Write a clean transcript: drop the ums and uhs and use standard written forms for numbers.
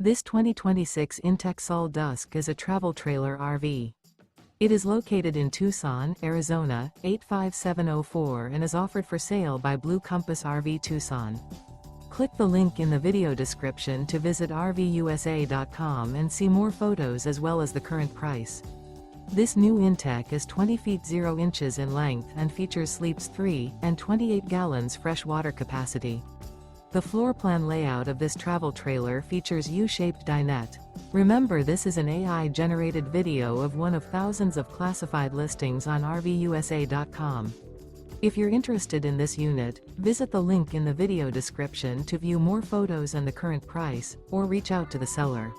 This 2026 inTech Sol Dusk is a travel trailer RV. It is located in Tucson, Arizona, 85704 and is offered for sale by Blue Compass RV Tucson. Click the link in the video description to visit RVUSA.com and see more photos as well as the current price. This new inTech is 20 feet 0 inches in length and features sleeps 3 and 28 gallons fresh water capacity. The floor plan layout of this travel trailer features U-Shaped Dinette. Remember, this is an AI-generated video of one of thousands of classified listings on RVUSA.com. If you're interested in this unit, visit the link in the video description to view more photos and the current price, or reach out to the seller.